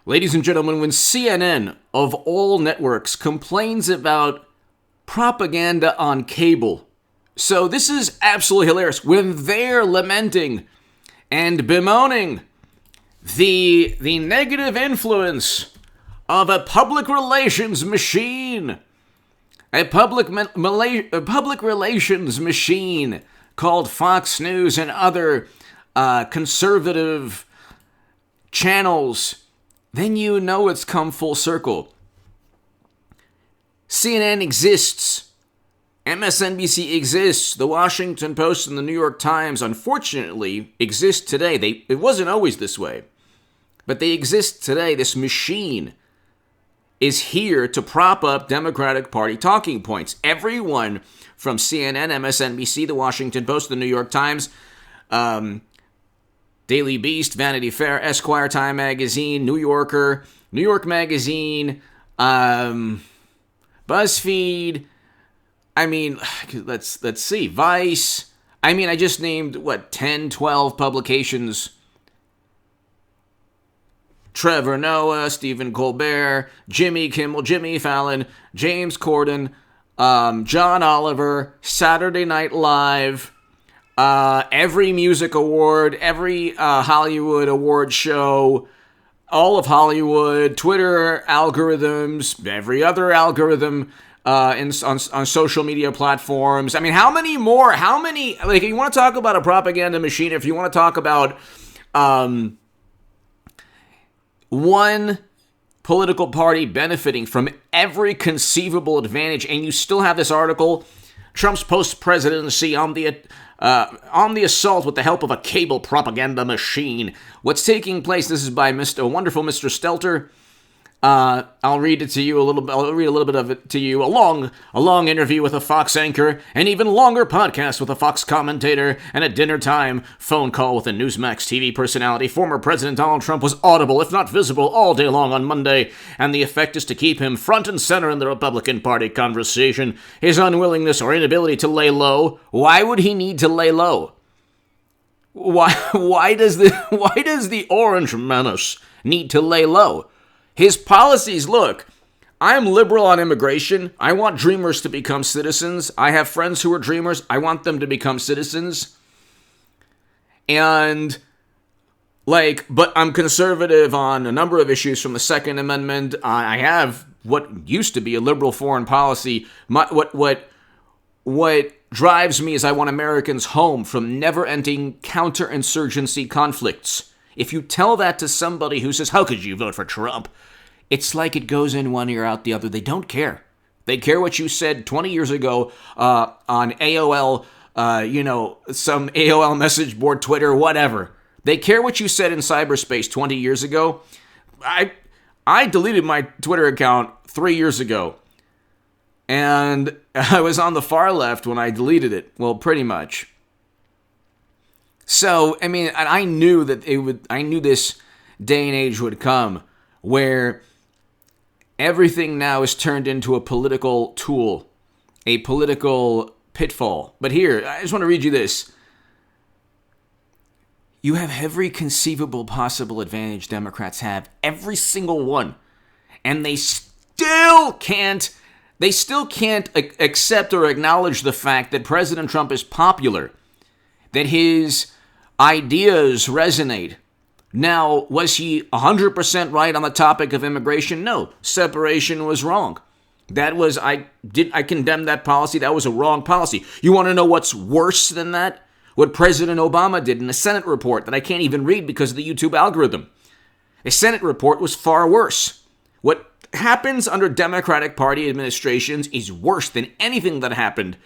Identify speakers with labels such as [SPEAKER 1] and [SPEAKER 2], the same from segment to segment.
[SPEAKER 1] Ladies and gentlemen, when CNN, of all networks, complains about propaganda on cable, so this is absolutely hilarious, when they're lamenting and bemoaning the negative influence of a public relations machine, a public relations machine called Fox News and other conservative channels, then you know it's come full circle. CNN exists. MSNBC exists. The Washington Post and the New York Times, unfortunately, exist today. It wasn't always this way, but they exist today. This machine is here to prop up Democratic Party talking points. Everyone from CNN, MSNBC, the Washington Post, the New York Times, Daily Beast, Vanity Fair, Esquire, Time Magazine, New Yorker, New York Magazine, BuzzFeed. I mean, let's see, Vice. I mean, I just named, 10, 12 publications. Trevor Noah, Stephen Colbert, Jimmy Kimmel, Jimmy Fallon, James Corden, John Oliver, Saturday Night Live, every music award, every Hollywood award show, all of Hollywood, Twitter algorithms, every other algorithm on social media platforms. I mean, how many more? Like, if you want to talk about a propaganda machine, if you want to talk about one political party benefiting from every conceivable advantage, and you still have this article, Trump's post-presidency on the assault with the help of a cable propaganda machine. What's taking place? This is by a wonderful Mr. Stelter. I'll read it to you I'll read a little bit of it to you. A long interview with a Fox anchor, an even longer podcast with a Fox commentator, and a dinner time phone call with a Newsmax TV personality. Former President Donald Trump was audible, if not visible, all day long on Monday, and the effect is to keep him front and center in the Republican Party conversation. His unwillingness or inability to lay low. Why would he need to lay low? Why does the Orange Menace need to lay low? His policies, look, I'm liberal on immigration. I want dreamers to become citizens. I have friends who are dreamers. I want them to become citizens. And, but I'm conservative on a number of issues from the Second Amendment. I have what used to be a liberal foreign policy. What drives me is I want Americans home from never-ending counterinsurgency conflicts. If you tell that to somebody who says, how could you vote for Trump? It's like it goes in one ear, out the other. They don't care. They care what you said 20 years ago on AOL, some AOL message board, Twitter, whatever. They care what you said in cyberspace 20 years ago. I deleted my Twitter account 3 years ago. And I was on the far left when I deleted it. Well, pretty much. So, I mean, I knew that I knew this day and age would come where everything now is turned into a political tool, a political pitfall. But here, I just want to read you this. You have every conceivable possible advantage Democrats have, every single one, and they still can't accept or acknowledge the fact that President Trump is popular, that his ideas resonate. Now, was he 100% right on the topic of immigration? No. Separation was wrong. I condemned that policy. That was a wrong policy. You want to know what's worse than that? What President Obama did in a Senate report that I can't even read because of the YouTube algorithm. The Senate report was far worse. What happens under Democratic Party administrations is worse than anything that happened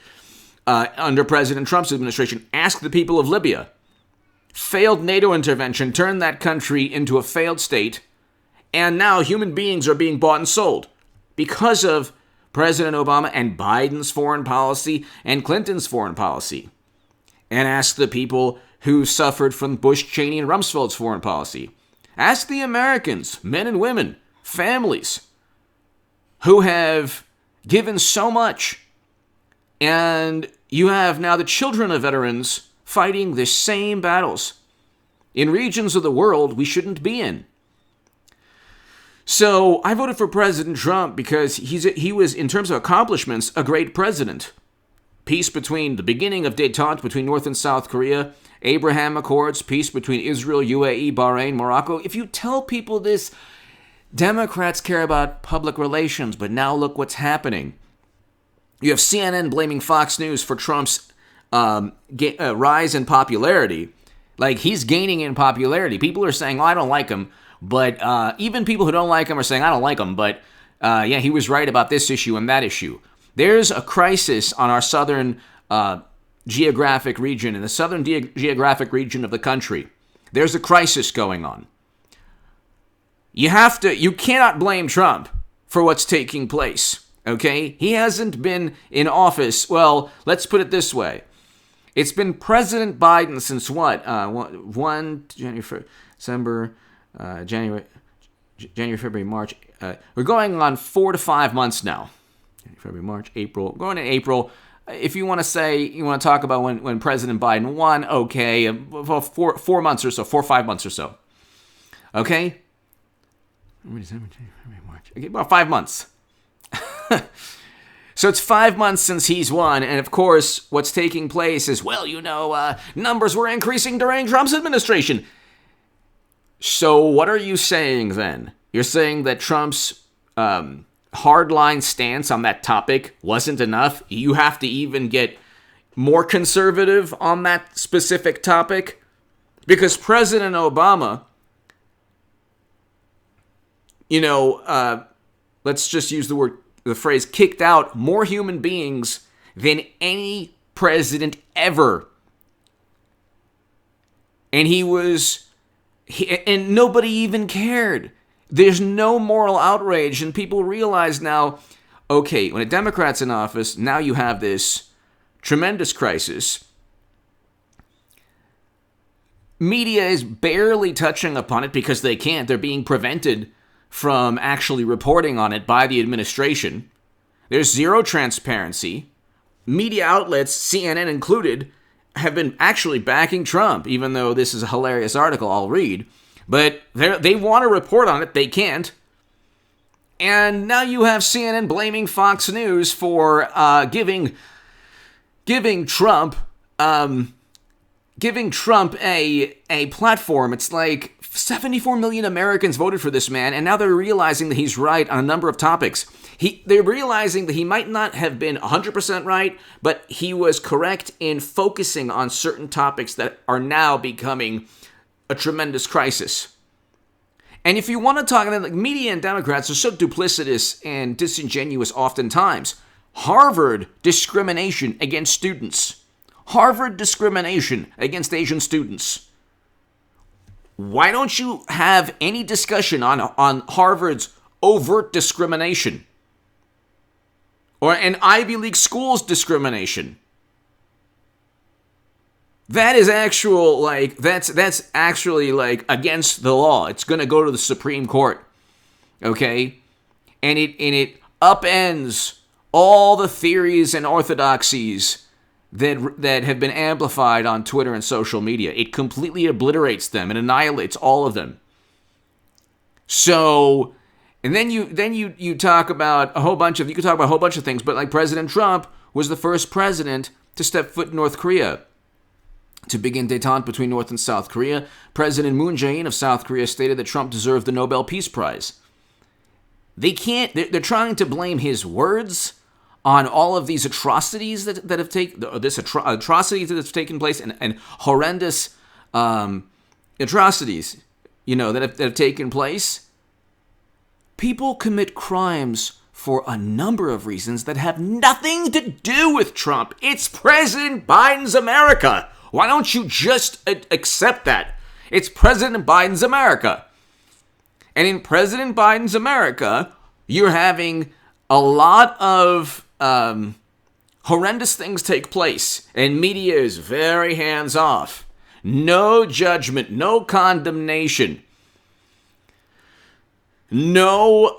[SPEAKER 1] under President Trump's administration. Ask the people of Libya. Failed NATO intervention turned that country into a failed state, and now human beings are being bought and sold because of President Obama and Biden's foreign policy and Clinton's foreign policy. And ask the people who suffered from Bush, Cheney, and Rumsfeld's foreign policy. Ask the Americans, men and women, families, who have given so much, and you have now the children of veterans fighting the same battles in regions of the world we shouldn't be in. So I voted for President Trump because he was, in terms of accomplishments, a great president. Peace between the beginning of détente between North and South Korea, Abraham Accords, peace between Israel, UAE, Bahrain, Morocco. If you tell people this, Democrats care about public relations, but now look what's happening. You have CNN blaming Fox News for Trump's rise in popularity. Like, he's gaining in popularity. People are saying, oh, I don't like him. But even people who don't like him are saying, I don't like him. But yeah, he was right about this issue and that issue. There's a crisis on our southern geographic region, in the southern geographic region of the country. There's a crisis going on. You cannot blame Trump for what's taking place, okay? He hasn't been in office, well, let's put it this way. It's been President Biden since what? January, February, March. We're going on 4 to 5 months now. February, March, April. Going to April. If you want to talk about when President Biden won, okay, 4 months or so, 4 or 5 months or so. Okay? Okay, about 5 months. So it's 5 months since he's won, and of course, what's taking place is, numbers were increasing during Trump's administration. So what are you saying then? You're saying that Trump's hardline stance on that topic wasn't enough? You have to even get more conservative on that specific topic? Because President Obama, let's just use the phrase, kicked out more human beings than any president ever. And and nobody even cared. There's no moral outrage, and people realize now, okay, when a Democrat's in office, now you have this tremendous crisis. Media is barely touching upon it because they can't. They're being prevented from actually reporting on it by the administration. There's zero transparency. Media outlets, CNN included, have been actually backing Trump, even though this is a hilarious article I'll read. But they want to report on it. They can't. And now you have CNN blaming Fox News for giving Trump a platform. It's like 74 million Americans voted for this man, and now they're realizing that he's right on a number of topics. They're realizing that he might not have been 100% right, but he was correct in focusing on certain topics that are now becoming a tremendous crisis. And if you want to talk about, media and Democrats are so duplicitous and disingenuous oftentimes. Harvard discrimination against students. Harvard discrimination against Asian students. Why don't you have any discussion on Harvard's overt discrimination? Or an Ivy League school's discrimination? That is that's actually against the law. It's going to go to the Supreme Court. Okay? And it upends all the theories and orthodoxies that have been amplified on Twitter and social media. It completely obliterates them and annihilates all of them. So, and then you talk about a whole bunch of things, but like President Trump was the first president to step foot in North Korea, to begin détente between North and South Korea. President Moon Jae-in of South Korea stated that Trump deserved the Nobel Peace Prize. They're trying to blame his words on all of these atrocities that have taken place, and horrendous atrocities, that have taken place. People commit crimes for a number of reasons that have nothing to do with Trump. It's President Biden's America. Why don't you just accept that? It's President Biden's America. And in President Biden's America, you're having a lot of horrendous things take place, and media is very hands-off. No judgment, no condemnation, no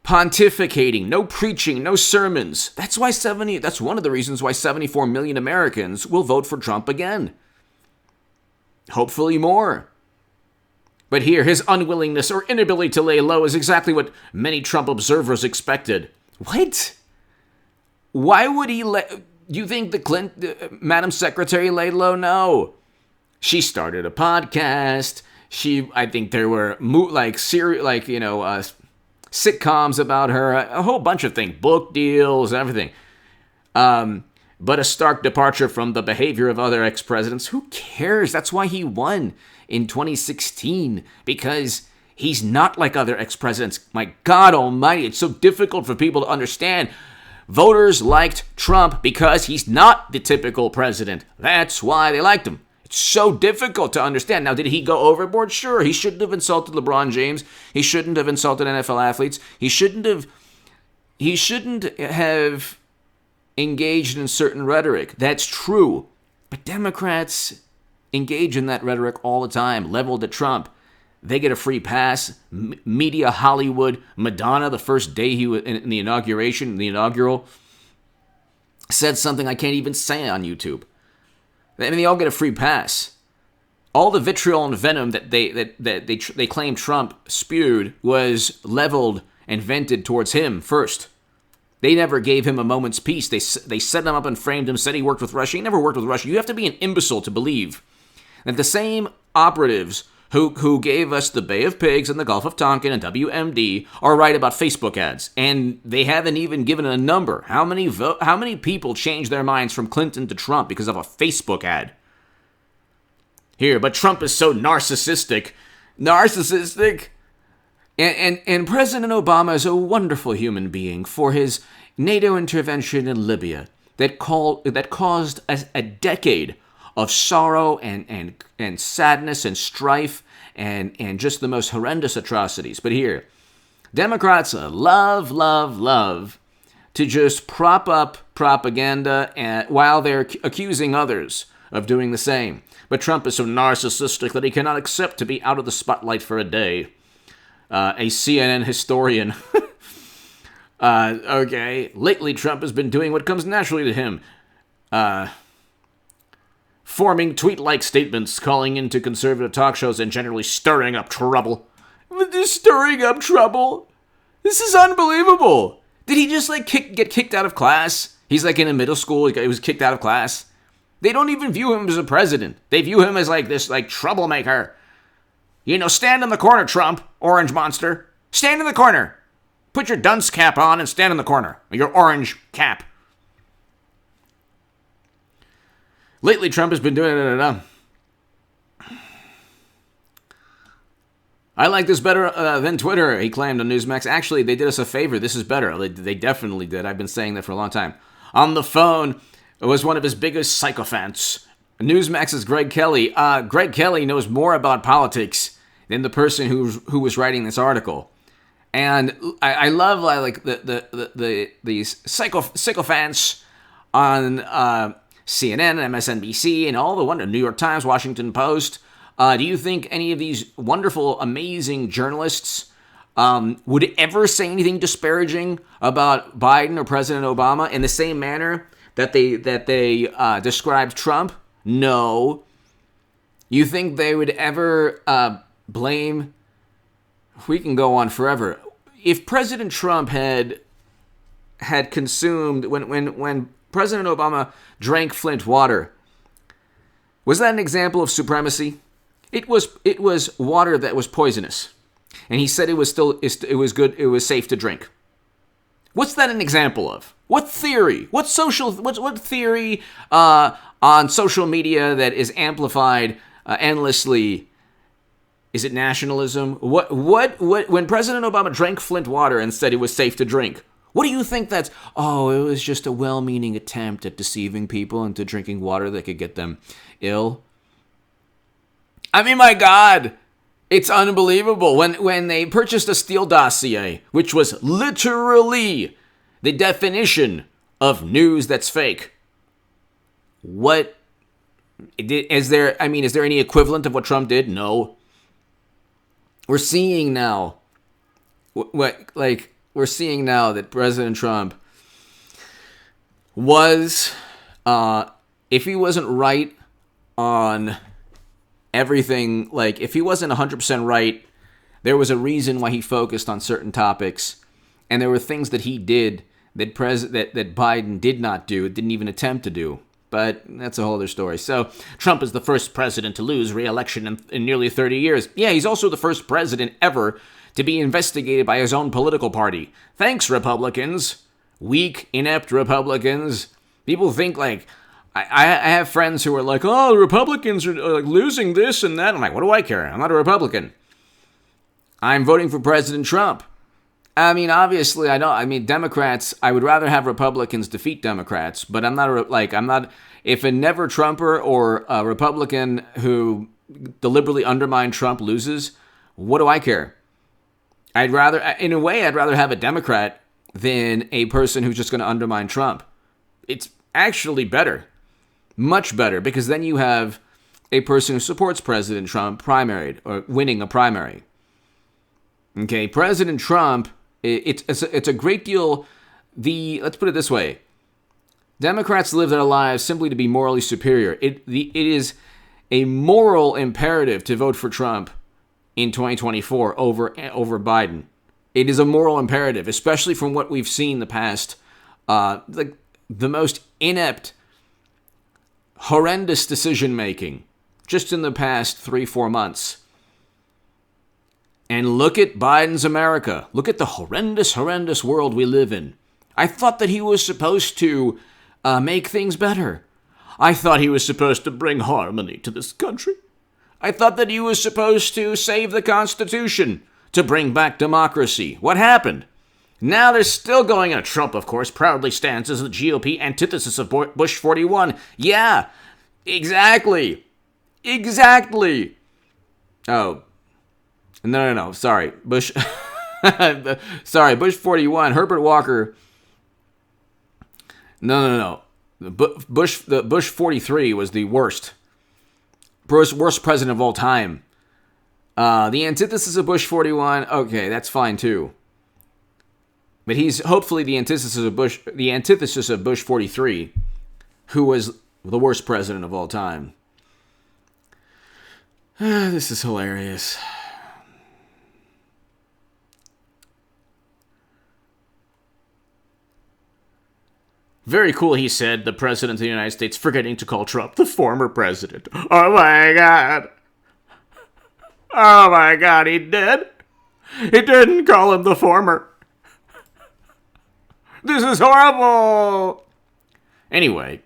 [SPEAKER 1] pontificating, no preaching, no sermons. That's one of the reasons why 74 million Americans will vote for Trump again. Hopefully more. But here, his unwillingness or inability to lay low is exactly what many Trump observers expected. What? Why would he let... Do you think Madam Secretary laid low? No. She started a podcast. I think there were sitcoms about her, a whole bunch of things, book deals, everything. But a stark departure from the behavior of other ex-presidents. Who cares? That's why he won in 2016, because he's not like other ex-presidents. My God almighty, it's so difficult for people to understand. Voters liked Trump because he's not the typical president. That's why they liked him. It's so difficult to understand. Now, did he go overboard? Sure. He shouldn't have insulted LeBron James. He shouldn't have insulted NFL athletes. He shouldn't have engaged in certain rhetoric. That's true. But Democrats engage in that rhetoric all the time, leveled at Trump. They get a free pass. Media Hollywood, Madonna, the first day he was in the inaugural, said something I can't even say on YouTube. I mean, they all get a free pass. All the vitriol and venom that they claim Trump spewed was leveled and vented towards him first. They never gave him a moment's peace. They set him up and framed him, said he worked with Russia. He never worked with Russia. You have to be an imbecile to believe that the same operatives who gave us the Bay of Pigs and the Gulf of Tonkin and WMD are right about Facebook ads. And they haven't even given a number. How many people changed their minds from Clinton to Trump because of a Facebook ad? Here, but Trump is so narcissistic. Narcissistic? And President Obama is a wonderful human being for his NATO intervention in Libya that caused a decade of sorrow and sadness and strife and just the most horrendous atrocities. But here, Democrats love to just prop up propaganda while they're accusing others of doing the same. But Trump is so narcissistic that he cannot accept to be out of the spotlight for a day. A CNN historian. Okay. Lately, Trump has been doing what comes naturally to him. Forming tweet-like statements, calling into conservative talk shows, and generally stirring up trouble. Just stirring up trouble? This is unbelievable. Did he just, get kicked out of class? He's, in a middle school. He was kicked out of class. They don't even view him as a president. They view him as, this troublemaker. Stand in the corner, Trump, orange monster. Stand in the corner. Put your dunce cap on and stand in the corner. Your orange cap. Lately, Trump has been doing... I like this better than Twitter, he claimed on Newsmax. Actually, they did us a favor. This is better. They definitely did. I've been saying that for a long time. On the phone was one of his biggest sycophants. Newsmax's Greg Kelly. Greg Kelly knows more about politics than the person who was writing this article. And I love these sycophants on CNN and MSNBC and all the New York Times, Washington Post. Do you think any of these wonderful, amazing journalists would ever say anything disparaging about Biden or President Obama in the same manner that they described Trump? No. You think they would ever blame... We can go on forever. If President Trump had consumed... When President Obama drank Flint water, was that an example of supremacy? It was water that was poisonous. And he said it was good, it was safe to drink. What's that an example of? What theory? What theory on social media that is amplified endlessly? Is it nationalism? What when President Obama drank Flint water and said it was safe to drink? What do you think that's? Oh, it was just a well-meaning attempt at deceiving people into drinking water that could get them ill. I mean, my God, it's unbelievable. When they purchased a Steele dossier, which was literally the definition of news that's fake. What is there? I mean, is there any equivalent of what Trump did? No. We're seeing now we're seeing now that President Trump was, if he wasn't right on everything, like, if he wasn't 100% right, there was a reason why he focused on certain topics, and there were things that he did that that Biden did not do, didn't even attempt to do. But that's a whole other story. So Trump is the first president to lose re-election in nearly 30 years. Yeah, he's also the first president ever to be investigated by his own political party. Thanks, Republicans. Weak, inept Republicans. People think, like, I have friends who are like, oh, Republicans are like losing this and that. I'm like, what do I care? I'm not a Republican. I'm voting for President Trump. I mean, obviously, Democrats, I would rather have Republicans defeat Democrats, but I'm not, if a never Trumper or a Republican who deliberately undermined Trump loses, what do I care? I'd rather have a Democrat than a person who's just going to undermine Trump. It's actually better, much better, because then you have a person who supports President Trump primaried or winning a primary. Okay, President Trump, it's a great deal. Let's put it this way: Democrats live their lives simply to be morally superior. It is a moral imperative to vote for Trump in 2024 over Biden. It is a moral imperative, especially from what we've seen the past, the most inept, horrendous decision making just in the past 3-4 months. And look at Biden's America. Look at the horrendous, horrendous world we live in. I thought that he was supposed to make things better. I thought he was supposed to bring harmony to this country. I thought that he was supposed to save the Constitution, to bring back democracy. What happened? Now they're still going on. Trump, of course, proudly stands as the GOP antithesis of Bush 41. Yeah, exactly. Exactly. Oh. No. Sorry. Bush. Sorry, Bush 41. Herbert Walker. No. The Bush 43 was the worst president of all time. The antithesis of Bush 41. Okay, that's fine too. But he's hopefully the antithesis of Bush 43, who was the worst president of all time. This is hilarious. Very cool, he said, the president of the United States forgetting to call Trump the former president. Oh my God. Oh my God, he did? He didn't call him the former. This is horrible. Anyway,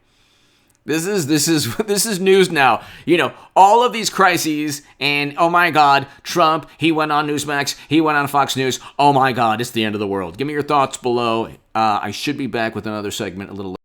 [SPEAKER 1] this is news now. You know, all of these crises and, oh my God, Trump, he went on Newsmax, he went on Fox News. Oh my God, it's the end of the world. Give me your thoughts below. I should be back with another segment a little later.